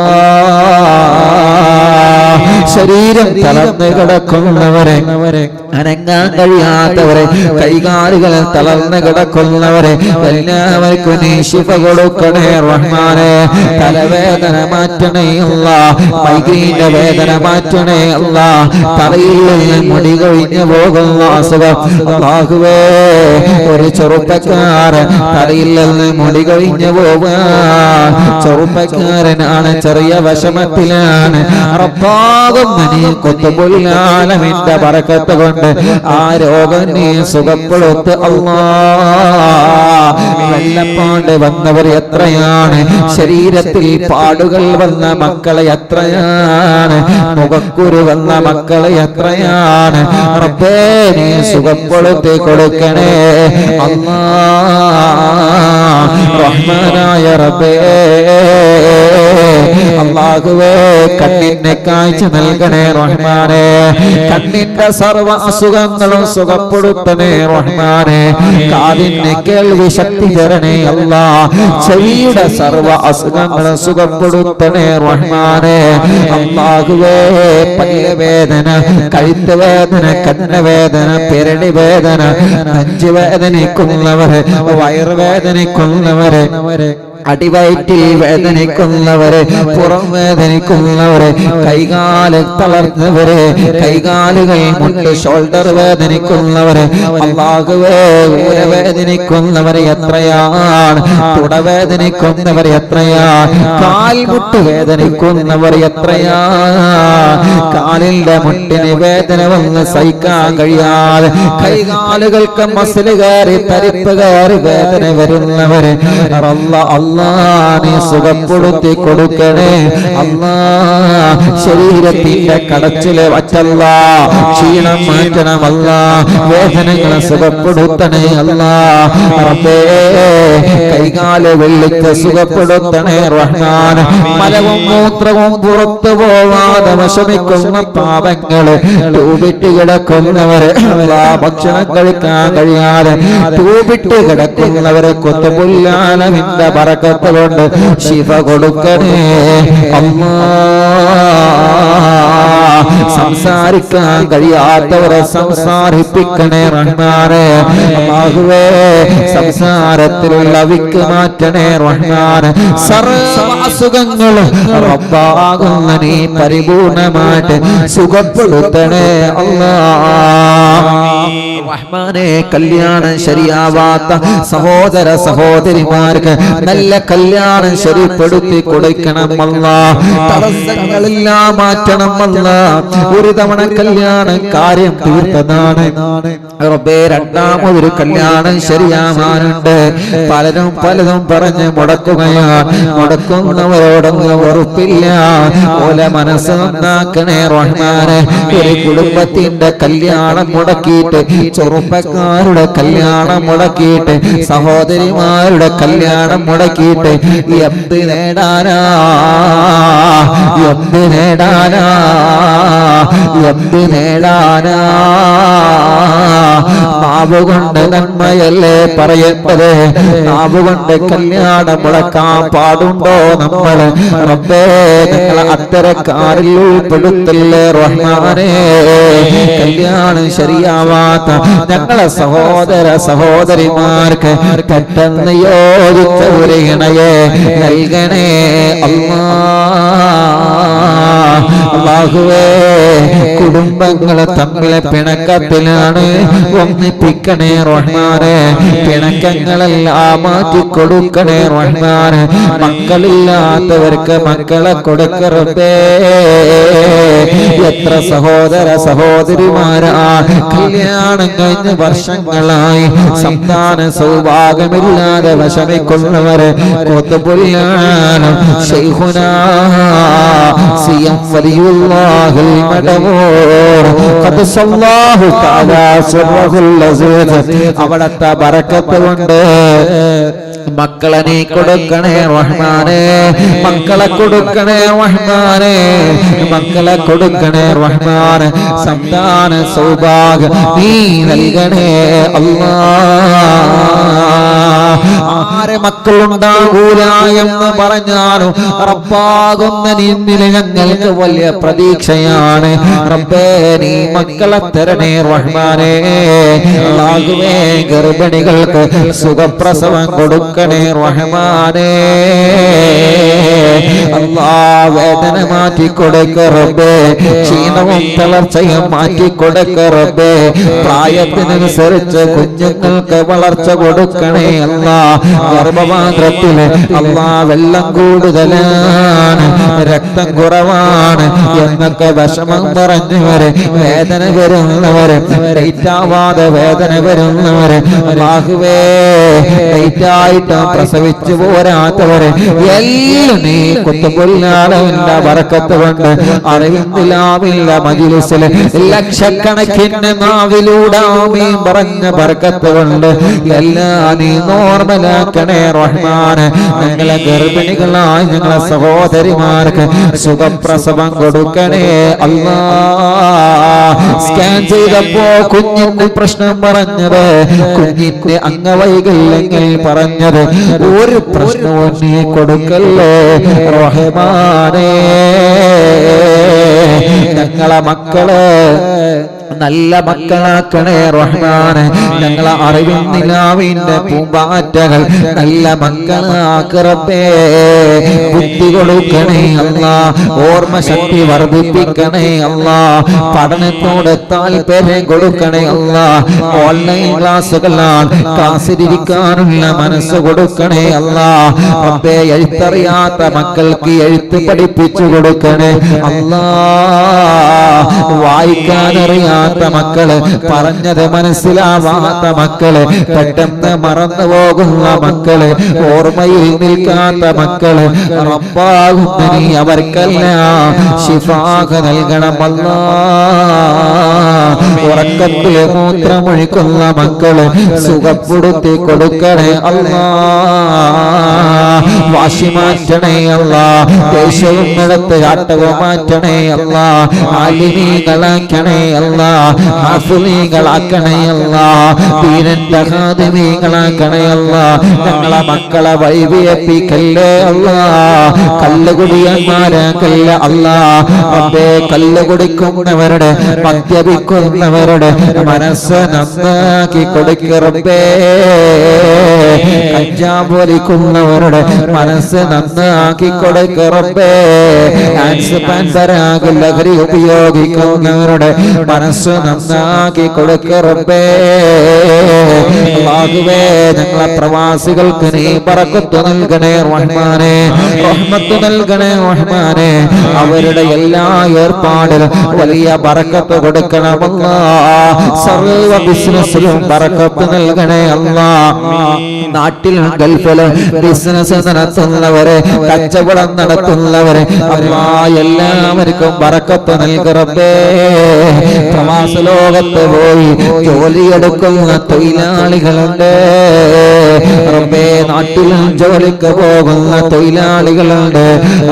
ശരീരം തളർന്ന് കിടക്കുന്നവരെ, അനങ്ങാൻ കഴിയാത്തവരെ, കൈകാലുകൾ തളർന്ന് കിടക്കുന്നവരെ എല്ലാവർക്കും നീ ശിഫ കൊടുക്കണേ റഹ്മാനേ. തലവേദന മാറ്റണേ അല്ലാ, മൈഗ്രീന്റെ വേദന മാറ്റണേ അല്ലാ. തലയിൽ നിന്ന് മുടി കൊഴിഞ്ഞു പോകുന്ന അസുഖം അല്ലാഹുവേ, ഒരു ചെറുപ്പക്കാരൻ തലയിൽ നിന്ന് മുടി കൊഴിഞ്ഞു പോവുക, ചെറുപ്പക്കാരനാണ്, ചെറിയ വിഷമത്തിലാണ്. റബ്ബാകും നീ ഖുത്ബുൽ ബറക്കത്ത് കൊണ്ട് ആ രോഗം നീ സുഖപ്പെടുത്ത് അല്ലാ. വെള്ളപ്പാട് വന്നവർ എത്രയാണ്, ശരീരത്തിൽ പാടുകൾ വന്ന മക്കളെ എത്രയാണ്, മുഖക്കുരു വന്ന മക്കളെ എത്രയാണ്. റബ്ബേ നീ സുഖപ്പെടുത്തി കൊടുക്കണേ അല്ലാ. റഹ്മാനായ റബ്ബേ അല്ലാഹുവേ, കണ്ണിന്റെ കാഴ്ച നൽകണേ റഹ്മാനേ. കണ്ണിന്റെ സർവ്വ അസുഖങ്ങളും സുഖപ്പെടുത്തണേ റഹ്മാനേ. കാതിന് കേൾവി ശക്തി തരണേ അല്ലാ. ചെവിയുടെ സർവ്വ അസുഖങ്ങളും സുഖപ്പെടുത്തണേ റഹ്മാനേ. അല്ലാഹുവേ, പല്ല് വേദന, കഴുത്ത് വേദന, കണ്ണുവേദന, പെരടി വേദന, നെഞ്ച് വേദനിക്കുന്നവരെ, വയറുവേദനിക്കുന്നവരെ, അടിവയറ്റിൽ വേദനിക്കുന്നവരെ, പുറം വേദനിക്കുന്നവരെ, കൈകാല് തളർന്നവരെ, കൈകാലുകൾ മുട്ട് ഷോൾഡർ വേദനിക്കുന്നവരെ, അല്ലാഹുവേ വേദനിക്കുന്നവരെ എത്രയാണ്, തുടവേദനിക്കുന്നവരെ എത്രയാണ്, കാൽമുട്ട് വേദനിക്കുന്നവരെ എത്രയാണ്. കാലിന്റെ മുട്ടിന് വേദന വന്ന് സഹിക്കാൻ കഴിയാതെ കൈകാലുകൾക്ക് മസിൽ കയറി തരിപ്പ് കയറി വേദന വരുന്നവരെ അല്ലാ നീ സുഖപ്പെടുത്തി കൊടുക്കണേ അല്ലാ. ശരീരത്തിന്റെ കടച്ചില് വറ്റല്ല, ക്ഷീണം മാറ്റണമല്ല, വേദനകളെ സുഖപ്പെടുത്തണേ അല്ലാ. റബ്ബേ, കൈകാല് വെള്ളിക്ക് സുഖപ്പെടുത്തണേ റഹ്മാൻ. മലവും മൂത്രവും പുറത്തു പോവാതെ വിഷമിക്കുന്ന പാപങ്ങള് തൂപിട്ട് കിടക്കുന്നവരെ, ഭക്ഷണം കഴിക്കാൻ കഴിയാതെ തൂപിട്ട് കിടക്കുന്നവരെ ഖുത്ബുൽ ബറക്കത്ത് കൊണ്ട് ശിഫ കൊടുക്കണേ അല്ലാ. സംസാരിക്കാൻ കഴിയാത്തവരെ സംസാരിപ്പിക്കണേ റഹ്മാനേ. അല്ലാഹുവേ, സംസാരത്തിലുള്ള വിക്ക് മാറ്റണേ റഹ്മാനേ. സർവ്വ അസുഖങ്ങളും റബ്ബാകുന്ന നീ പരിപൂർണമായിട്ട് സുഖപ്പെടുത്തണേ അല്ലാ. റഹ്മാനെ കല്യാണം ശരിയാവാത്ത സഹോദര സഹോദരിമാർക്ക് നല്ല കല്യാണം ശരിപ്പെടുത്തി കൊടുക്കണം അല്ലാഹ്. തടസ്സങ്ങളെല്ലാം മാറ്റണം അല്ലാഹ്. ഒരു തവണ കല്യാണം കാര്യം തീർത്തതാണ് റബ്ബേ, രണ്ടാമതൊരു കല്യാണം ശരിയാവാനുണ്ട്. പലരും പലതും പറഞ്ഞ് മുടക്കുകയാണ്. മുടക്കുന്നവരോടൊന്നും വെറുപ്പില്ല. ഓല മനസ്സ് നന്നാക്കണേ റഹ്മാനെ. ഒരു കുടുംബത്തിന്റെ കല്യാണം മുടക്കിയിട്ട്, ചെറുപ്പക്കാരുടെ കല്യാണം മുടക്കിയിട്ട്, സഹോദരിമാരുടെ കല്യാണം മുടക്കിയിട്ട് എന്ത് നേടാനാ, എന്ത് നേടാനാ, എന്ത് നേടാനാ? നാവ് കൊണ്ട് നന്മയല്ലേ പറയേണ്ടത്? നാവ് കൊണ്ട് കല്യാണം മുടക്കാൻ പാടുണ്ടോ നമ്മൾ? റബ്ബേ, ഞങ്ങൾ അത്തരക്കാരിൽ ഉൾപ്പെടുത്തല്ലേ റഹ്മാനേ. കല്യാണം ശരിയാവാത്ത ഞങ്ങളെ സഹോദര സഹോദരിമാർക്ക് പെട്ടെന്ന് യോജിച്ച ഒരു ഇണയെ നൽകണേ അല്ലാഹുവേ. കുടുംബങ്ങൾ തമ്മിലെ പിണക്കത്തിലാണ്, ഒന്നിപ്പിക്കണേ റഹ്മാനെ. പിണക്കങ്ങളെല്ലാം മാറ്റിക്കൊടുക്കണേ റഹ്മാനെ. മക്കളില്ലാത്തവർക്ക് മക്കളെ കൊടുക്കരുതേ. എത്ര സഹോദര സഹോദരിമാരാ കല്യാണം കഴിഞ്ഞ വർഷങ്ങളായി സന്താന സൗഭാഗ്യമില്ലാതെ വിഷമിക്കുന്നവരെ കൊത്തുപൊല്ലാണ് ശൈഖുനാ സിയം വലിയുല്ലാഹിൽ മദമൂർ ഖദ്സല്ലാഹു തആലാ സിർറഹുൽ അസീസ്. അവിടത്തെ ബറക്കത്ത് കൊണ്ട് മക്കളെ നീ കൊടുക്കണേ റഹ്മാനെ. മക്കളെ കൊടുക്കണേ റഹ്മാനെ. മക്കളെ കൊടുക്കണേ റഹ്മാനെ. സന്താന സൗഭാഗ്യം നീ നൽകണേ അല്ലാഹ്. ആരെ മക്കളുണ്ടാകൂല എന്ന് പറഞ്ഞാലും റബ്ബാകുന്ന നിന്നിൽ ഞങ്ങൾക്ക് വലിയ പ്രതീക്ഷയാണ്. റബ്ബേ, നീ മക്കളെ തരണേ റഹ്മാനെ. അല്ലാഹുവേ, ഗർഭിണികൾക്ക് സുഖപ്രസവം കൊടുക്കണേ റഹ്മാനെ. അല്ലാഹ്, വേദന മാറ്റിക്കൊടുക്ക റബ്ബേ. ക്ഷീണവും തളർച്ചയും മാറ്റിക്കൊടുക്ക റബ്ബേ. പ്രായത്തിനനുസരിച്ച് കുഞ്ഞുങ്ങൾക്ക് വളർച്ച കൊടുക്കണേ അല്ലാഹ്. ഗർഭപാത്രത്തില് അല്ലാഹ് വെള്ളം കൂടുതലാണ്, രക്തം കുറവാണ് എന്നൊക്കെ വിഷമം പറഞ്ഞവര്, വേദന വരുന്നവര്, ഡേറ്റാവാതെ വേദന വരുന്നവര്, അല്ലാഹുവേ ഡേറ്റായിട്ട് പ്രസവിച്ചു പോരാത്തവര് എല്ലാം നീ കുത്തുപൊല്ലാളവിന്റെ ബറക്കത്ത് കൊണ്ട് അറിവില്ല മജ്‌ലിസില് ലക്ഷക്കണക്കിന് നാവിലൂടെ ആമീൻ പറഞ്ഞ ബറക്കത്ത് കൊണ്ട് എല്ലാം നീ നോർമലാക്കണേ റഹ്മാനെ. ഞങ്ങളെ ഗർഭിണികളായി ഞങ്ങളെ സഹോദരിമാർക്ക് സുഖപ്രസവം കൊടുക്കണേ അല്ലാഹ്. സ്കാൻ ചെയ്തപ്പോ കുഞ്ഞിന്റെ പ്രശ്നം പറഞ്ഞത്, കുഞ്ഞിന്റെ അംഗവൈകല്യങ്ങൾ പറഞ്ഞത്, ഒരു പ്രശ്നവും നീ കൊടുക്കല്ലേ റഹ്മാനേ. ഞങ്ങളെ മക്കള് നല്ല മക്കളാക്കണേ റഹ്മാനെ. ഞങ്ങളെ അറിവിൻ നിലാവിന്റെ പൂമ്പാറ്റകൾ നല്ല മക്കളാക്ക് റബ്ബേ. ബുദ്ധി കൊടുക്കണേ അല്ലാഹ്. ഓർമ്മ ശക്തി വർദ്ധിപ്പിക്കണേ അല്ലാഹ്. പഠനത്തോട് താല്പര്യം കൊടുക്കണേ അല്ലാഹ്. ഓൺലൈൻ ക്ലാസ്സുകളാണ്, ക്ലാസ്സിലിരിക്കാനുള്ള മനസ്സ് കൊടുക്കണേ അല്ലാഹ്. റബ്ബേ, എഴുത്തറിയാത്ത മക്കൾക്ക് എഴുത്ത് പഠിപ്പിച്ചു കൊടുക്കണേ അല്ലാഹ്. വായിക്കാനറിയാ മക്കള്, പറഞ്ഞത് മനസ്സിലാവാത്ത മക്കള്, പെട്ടെന്ന് മറന്നു പോകുന്ന മക്കള്, ഓർമ്മയിൽ നിൽക്കാത്ത മക്കള്, റബ്ബാകുന്ന നീ അവർക്കെല്ലാം ശിഫാഖ നൽകണം അല്ലാഹ്. ഉറക്കത്തില് മൂത്രമൊഴിക്കുന്ന മക്കള് സുഖപ്പെടുത്തി കൊടുക്കണേ അല്ലാഹ്. വാശി മാറ്റണേ അല്ലാഹ്. ദേഷ്യവും നടത്ത് ചാട്ടവും മാറ്റണേ അല്ലാഹ്. ആലിമീകളാക്കണേ അല്ലാഹ്. ഹാഫിളീകളാക്കണേ അല്ലാഹ്. ദീനിന്റെ ഖാദിമീകളാക്കണേ അല്ലാഹ്. ഞങ്ങളെ മക്കളെ വഴിവിയപ്പിക്കല്ലേ അല്ലാഹ്. കല്ലുകുടിയന്മാരാക്കല്ലേ അല്ലാഹ്. റബ്ബേ, കല്ല് കുടിക്കുന്നവരുടെ, മദ്യപിക്കുന്നവരുടെ മനസ്സ് നന്നാക്കി കൊടുക്ക റബ്ബേ. കഞ്ചാവ് വലിക്കുന്നവരുടെ മനസ്സ് നന്നാക്കി കൊടുക്ക റബ്ബേ. ആൻസ് പാൻപരാഗ് ലഹരി ഉപയോഗിക്കുന്നവരുടെ മനസ്സ് നന്നാക്കി കൊടുക്ക റബ്ബേ. അല്ലാഹുവേ ഞങ്ങളെ പ്രവാസികൾക്ക് നീ ബറക്കത്ത് നൽകണേ റഹ്മാനേ, റഹ്മത്ത് നൽകണേ റഹ്മാനേ. അവരുടെ എല്ലാ ഏർപ്പാടിലും വലിയ ബറക്കത്ത് കൊടുക്കണമല്ലാ. സർവ ബിസിനസ്സിലും ബറക്കത്ത് നൽകണേ അല്ലാ. നാട്ടിലും ഗൾഫിലും ബിസിനസ് നടത്തുന്നവരെ, കച്ചവടം നടത്തുന്നവരെ അല്ലാ എല്ലാവർക്കും ബറക്കത്ത് നൽകറബേ. പ്രവാസ ലോകത്ത് പോയി ജോലിയെടുക്കുന്ന തൊഴിലാളികളുണ്ട് റബ്ബേ. നാട്ടിലും ജോലിക്ക് പോകുന്ന തൊഴിലാളികളുണ്ട്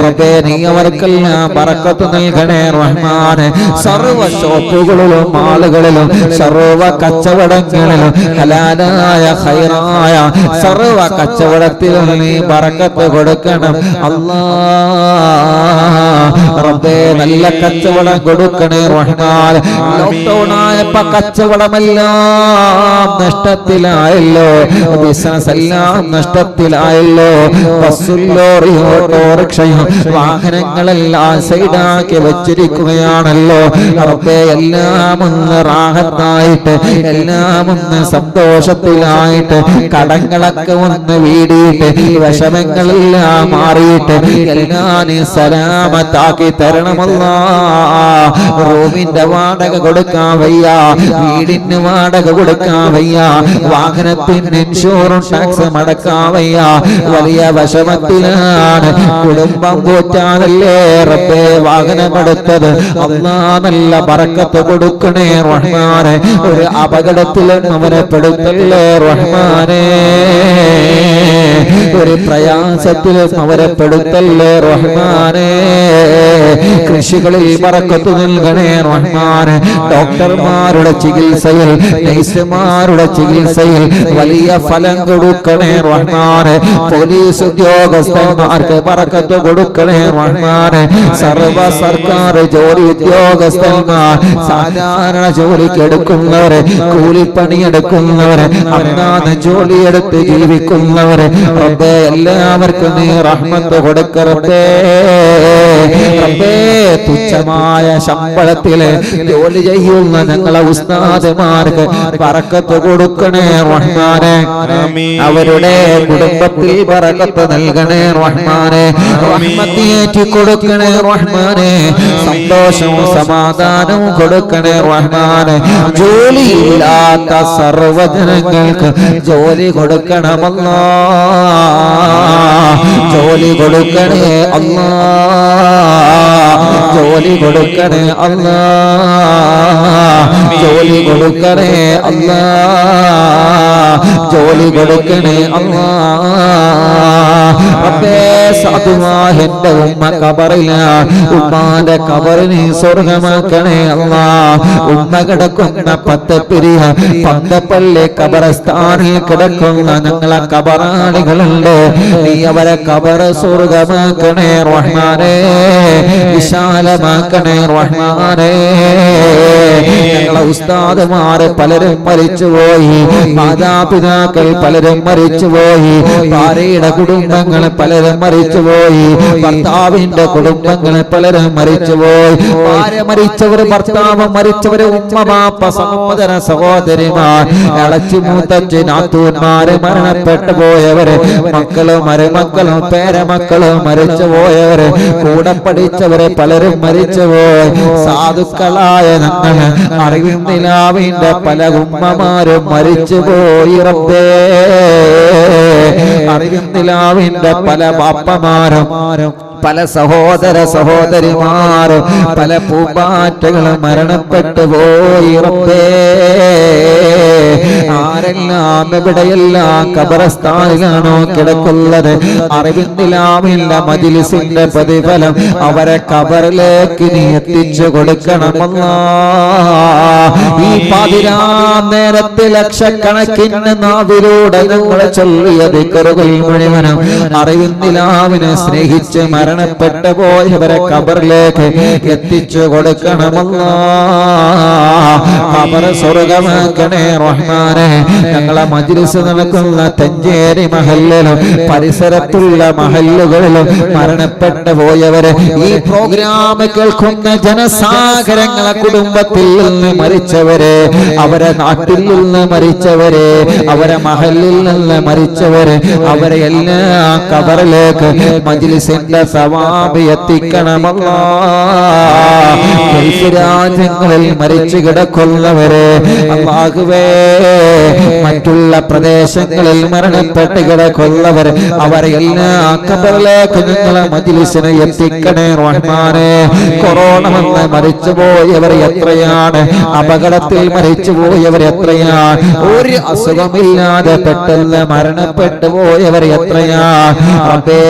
റബ്ബേ. നീ അവർക്കെല്ലാം ബറക്കത്ത് നൽകണേ റഹ്മാനെ. സർവ ഷോപ്പുകളിലും മാളുകളിലും സർവ കച്ചവടങ്ങളിലും ഹലാലായ ഖൈറായ സർവ കച്ചവടത്തിലും നീ ബറക്കത്ത് കൊടുക്കണം അല്ലാ റബ്ബേ. നല്ല കച്ചവടം കൊടുക്കണേ റഹ്മാൻ. ലോക്ക്ഡൗൺ ആയപ്പോ കച്ചവടമെല്ലാം നഷ്ടത്തിലായല്ലോ, ബിസിനസ് എല്ലാം നഷ്ടത്തിലായല്ലോ. ബസ്സും ലോറിയും ഓട്ടോറിക്ഷയും വാഹനങ്ങളെല്ലാം സൈഡാക്കി വെച്ചിരിക്കുകയാണല്ലോ റബ്ബേ. എല്ലാം ഒന്ന് റാഹത്തായിട്ട്, എല്ലാം ഒന്ന് സന്തോഷത്തിലായിട്ട്, കടങ്ങളൊക്കെ ഒന്ന് വീടിയിട്ട്, വിഷമങ്ങളെല്ലാം മാറിയിട്ട് എല്ലാം നീ സലാമത്താക്കി തരണമല്ലാ. റൂമിന്റെ വാടക കൊടുക്കാൻ വയ്യ, വീടിന് വാടക കൊടുക്കാൻ വയ്യ, വാഹനത്തിന് ഇൻഷുറൻസ് ടാക്സ് മടക്കാൻ വയ്യ. വലിയ വിഷമത്തിലാണ്. കുടുംബം പോറ്റാനല്ലേ റബ്ബേ വാഹനമെടുത്തത്. അല്ലാ നല്ല ബറക്കത്ത് കൊടുക്കണേ റഹ്മാനെ. ഒരു അപകടത്തിലും അവനെ പെടുത്തല്ലേ റഹ്മാനെ. ഒരു പ്രയാസത്തിലും അവരെ പെടുത്തല്ലേ റഹ്മാനെ. കൃഷികളിൽ ബറക്കത്ത് നൽകണേ റഹ്മാനെ. ഡോക്ടർമാരുടെ ചികിത്സയിൽ, നഴ്സുമാരുടെ ചികിത്സയിൽ വലിയ ഫലം കൊടുക്കണേ റഹ്മാനെ. പോലീസ് ഉദ്യോഗസ്ഥന്മാർക്ക് ബറക്കത്ത് കൊടുക്കണേ റഹ്മാനെ. സർവ സർക്കാർ ജോലി ഉദ്യോഗസ്ഥന്മാർ, സാധാരണ ജോലിക്ക് എടുക്കുന്നവരെ, കൂലിപ്പണിയെടുക്കുന്നവരെ, അന്നാന്ന് ജോലിയെടുത്ത് ജീവിക്കുന്നവരെ റബ്ബേ എല്ലാവർക്കും നീ റഹ്മത്ത് കൊടുക്കറബ്ബേ. റബ്ബേ തുച്ഛമായ ശമ്പളത്തില് ജോലി ചെയ്യുന്ന ഞങ്ങളെ ഉസ്താദുമാർക്ക് ബറക്കത്ത് കൊടുക്കണേ റഹ്മാനെ. അവരുടെ കുടുംബത്തിൽ ബറക്കത്ത് നൽകണേ റഹ്മാനെ. റഹ്മത്തേറ്റി കൊടുക്കണേ റഹ്മാനെ. സന്തോഷവും സമാധാനവും കൊടുക്കണേ റഹ്മാനെ. ജോലിയില്ലാത്ത സർവ്വജനങ്ങൾക്ക് ജോലി കൊടുക്കണമല്ലാ. ജോലി കൊടുക്കണേ അല്ലാ. ജോലി കൊടുക്കണേ അല്ലാ. ജോലി കൊടുക്കണേ അല്ലാ. ജോലി കൊടുക്കണേ അല്ലാ. റബ്ബേ സാധുവായ എന്റെ ഉമ്മ ഖബറിലാണ്. ഉമ്മാന്റെ ഖബറിനെ സ്വർഗമാക്കണേ അല്ലാ. ഉമ്മ കിടക്കുന്ന പത്തപ്പിരിയ പന്തപ്പള്ളി ഖബറസ്ഥാനിൽ കിടക്കുന്ന ഞങ്ങളെ ഖബറാളികളുണ്ട്. നീ അവരെ ഖബറ് സ്വർഗമാക്കണേ റഹ്മാനേ. വിശാലമാക്കണേ റഹ്മാനേ. ഞങ്ങളെ ഉസ്താദുമാര് പലരും മരിച്ചുപോയി, മാതാപിതാക്കൾ പലരും മരിച്ചുപോയി, ഭാര്യയുടെ കുടുംബങ്ങൾ പലരും മരിച്ചുപോയി, ഭർത്താവിന്റെ കുടുംബങ്ങൾ പലരും മരിച്ചുപോയി. ഭാര്യ മരിച്ചവർ, ഭർത്താവ് മരിച്ചവര്, ഉമ്മ ബാപ്പ സഹോദര സഹോദരിമാർ, ഇളച്ചി മൂത്തച്ഛി നാത്തൂന്മാര് മരണപ്പെട്ടു പോയവര്, മക്കളും മരുമക്കളും പേരമക്കളും മരിച്ചു പോയവര്, കൂടെ പഠിച്ചവര് പലരും മരിച്ചുപോയി. സാധുക്കളായ ഞങ്ങൾ അറിവിൻ നിലാവിന്റെ പല ഉമ്മമാരും മരിച്ചുപോയി റബ്ബേ. അറിവിൻ നിലാവിന്റെ പല ബാപ്പമാരും, പല സഹോദര സഹോദരിമാരും, പല പൂമ്പാറ്റകളും മരണപ്പെട്ടു പോയി റബ്ബേ. ആരെല്ലാം എവിടെയെല്ലാം ഖബറസ്ഥാനിലാണോ കിടക്കുന്നത്, അറിവിൻ നിലാവിന്റെ മജ്‌ലിസിന്റെ പ്രതിഫലം അവരെ ഖബറിലേക്ക് നീ എത്തിച്ചു കൊടുക്കണമല്ലാ. ഈ പാതിരാ നേരത്തെ ലക്ഷക്കണക്കിന് നാവിലൂടെ ഞങ്ങൾ ചൊല്ലിയ ദിക്റുകൾ മുഴുവനും അറിവിൻ നിലാവിനെ സ്നേഹിച്ച് മരണപ്പെട്ടു പോയവരെ ഖബറിലേക്ക് എത്തിച്ചു കൊടുക്കണമല്ലാ. ഖബർ സ്വർഗമാക്കണേ റഹ്മാനെ. ഞങ്ങളെ മജ്ലിസ് നടക്കുന്ന തഞ്ചേരി മഹല്ലിലും പരിസരത്തുള്ള മഹല്ലുകളിലും മരണപ്പെട്ടു പോയവരെ, ഈ പ്രോഗ്രാം കേൾക്കുന്ന ജനസാഗരങ്ങളെ കുടുംബത്തിൽ നിന്ന് മരിച്ചവരെ, അവരെ നാട്ടിൽ നിന്ന് മരിച്ചവരെ, അവരെ മഹല്ലിൽ നിന്ന് മരിച്ചവരെ, അവരെ എല്ലാ ഖബറിലേക്ക് മജ്ലിസിന്റെ സവാബ് എത്തിക്കണമല്ലാ. ഗൾഫ് രാജ്യങ്ങളിൽ മരിച്ചു കിടക്കുന്നവരെ അല്ലാഹുവേ, മറ്റുള്ള പ്രദേശങ്ങളിൽ മരണപ്പെട്ട് കിടക്കുന്നവർ, അവരെ എല്ലാ ഖബറിലേക്ക് നിങ്ങളെ മജ്ലിസിനെ എത്തിക്കണേ റഹ്മാനെ. കൊറോണ വന്ന് മരിച്ചുപോയവർ എത്രയാണ്, അപകടത്തിൽ മരിച്ചുപോയവർ എത്രയാണ്, ഒരു അസുഖമില്ലാതെ പെട്ടെന്ന് മരണപ്പെട്ടു പോയവർ എത്രയാണ് റബ്ബേ.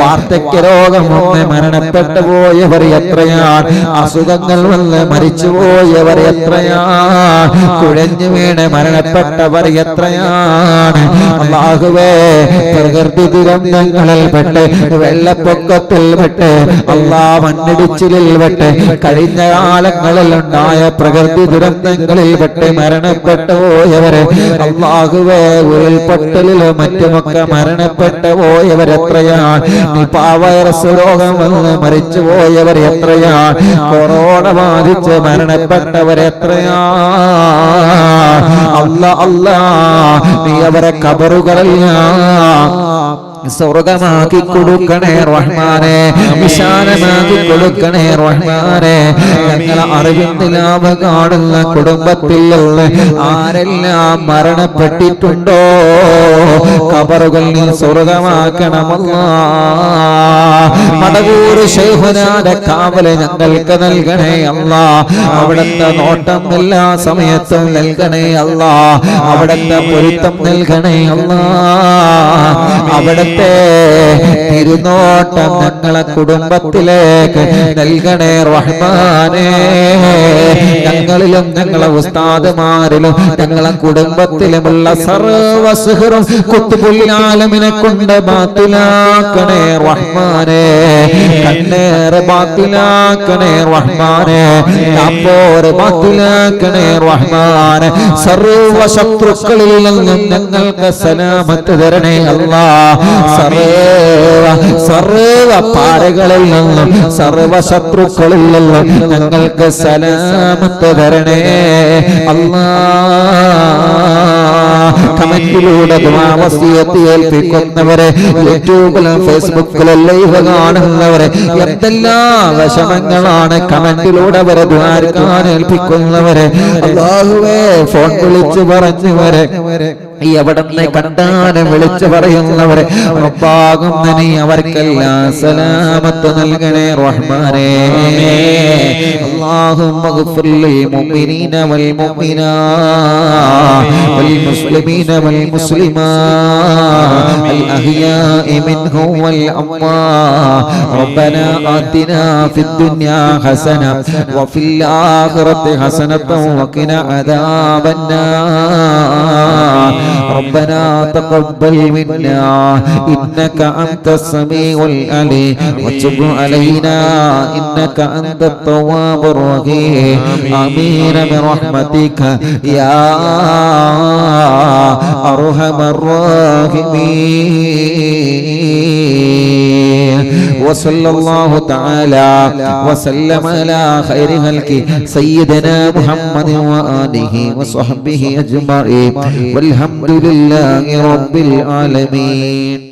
വാർദ്ധക്യ രോഗം വന്ന് മരണപ്പെട്ടു പോയവർ എത്രയാണ്, അസുഖങ്ങൾ വന്ന് മരിച്ചുപോയവർ എത്രയാണ്, കുഴഞ്ഞു വീണ് മരണപ്പെട്ടവർ എത്രയാണ്. അല്ലാഹുവേ, പ്രകൃതി ദുരന്തങ്ങളിൽ പെട്ട്, വെള്ളപ്പൊക്കത്തിൽ പെട്ട്, മണ്ണിടിച്ചിലിൽ പെട്ട്, കഴിഞ്ഞ കാലങ്ങളിൽ ഉണ്ടായ പ്രകൃതി ദുരന്തങ്ങളിൽ പെട്ട് മരണപ്പെട്ടു പോയവരെ അല്ലാഹുവേ, ഉരുൾപൊട്ടലിലും മറ്റുമൊക്കെ മരണപ്പെട്ടു പോയവർ എത്രയാണ്, നിപാ വൈറസ് രോഗം വന്ന് മരിച്ചു പോയവർ എത്രയാണ്, കൊറോണ ബാധിച്ച് മരണപ്പെട്ടവർ എത്രയാണ്. അല്ലാ, നീ അവരെ ഖബറുകളെല്ലാം സ്വർഗമാക്കി കൊടുക്കണേ റഹ്മാനെ, വിശാലമാക്കി കൊടുക്കണേ റഹ്മാനെ. ഞങ്ങളെ അറിവിന്റെ ലാഭം കാണുന്ന കുടുംബത്തിൽ ആരെല്ലാം മരണപ്പെട്ടിട്ടുണ്ടോ, ഖബറുകൾ നീ സ്വർഗമാക്കണമല്ലാ. മടവൂർ ശൈഖുനാന്റെ കാവല് ഞങ്ങൾക്ക് നൽകണേ അല്ലാ. അവിടുത്തെ നോട്ടം എല്ലാ സമയത്തും നൽകണേ അല്ലാ. അവിടുത്തെ പൊരുത്തം നൽകണേ അല്ലാ. അവിടുത്തെ തിരുനോട്ടം ഞങ്ങളെ കുടുംബത്തിലേക്ക് നൽകണേ റഹ്മാനേ. ഞങ്ങളിലും ഞങ്ങളെ ഉസ്താദുമാരിലും ഞങ്ങളെ കുടുംബത്തിലുമുള്ള സർവ്വ സിഹ്റും ഖുത്ബുൽ കൊണ്ട് ബാത്തിലാക്കണേ റഹ്മാനേ. കണ്ണേറ് ബാത്തിലാക്കണേ റഹ്മാനേ. കാപ്പോറ് ബാത്തിലാക്കണേ റഹ്മാനേ. സർവ്വ ശത്രുക്കളിൽ നിന്നും ഞങ്ങൾക്ക് സലാമത്ത് തരണേ അല്ലാ. സർവ പാരകളിൽ നിന്നും സർവ ശത്രുക്കളിൽ നിന്നും ഞങ്ങൾക്ക് സലാമത്ത് തരണേ അല്ലാ. കമന്റിലൂടെ വസിയത്ത് ഏൽപ്പിക്കുന്നവരെ, യൂട്യൂബിലും ഫേസ്ബുക്കിലും ലൈവ് കാണുന്നവരെ, എന്തെല്ലാം വിഷമങ്ങളാണ് കമന്റിലൂടെ അവരെ ദ്വാരക്കാൻ ഏൽപ്പിക്കുന്നവരെ അല്ലാഹുവേ, ഫോൺ വിളിച്ചു പറഞ്ഞവരെ, എവിടെന്ന് കണ്ടാലും വിളിച്ചു പറയുന്നവരെ റബ്ബാകും നീ അവർക്കെല്ലാം സലാമത്ത് നൽകണേ റഹ്മാനേ. അല്ലാഹുമ്മ ഗ്ഫിർ ലിൽ മുഅ്മിനീന വൽ മുഅ്മിനാത്ത് വൽ മുസ്ലിമീന വൽ മുസ്ലിമാത്ത് അൽ അഹ്യാഇ മിൻഹും വൽ അംവാത്ത്. റബ്ബനാ ആതിനാ ഫിദ് ദുനിയാ ഹസന വഫിൽ ആഖിറതി ഹസനതൻ വഖിനാ അദാബന്നാർ. ربنا تقبل منا إنك أنت السميع العليم وتب علينا إنك أنت التواب الرحيم. آمين برحمتك يا أرحم الراحمين. وصلى الله تعالى وسلم على خير خلقه سيدنا محمد وآله وصحبه أجمعين والحمد لله رب العالمين.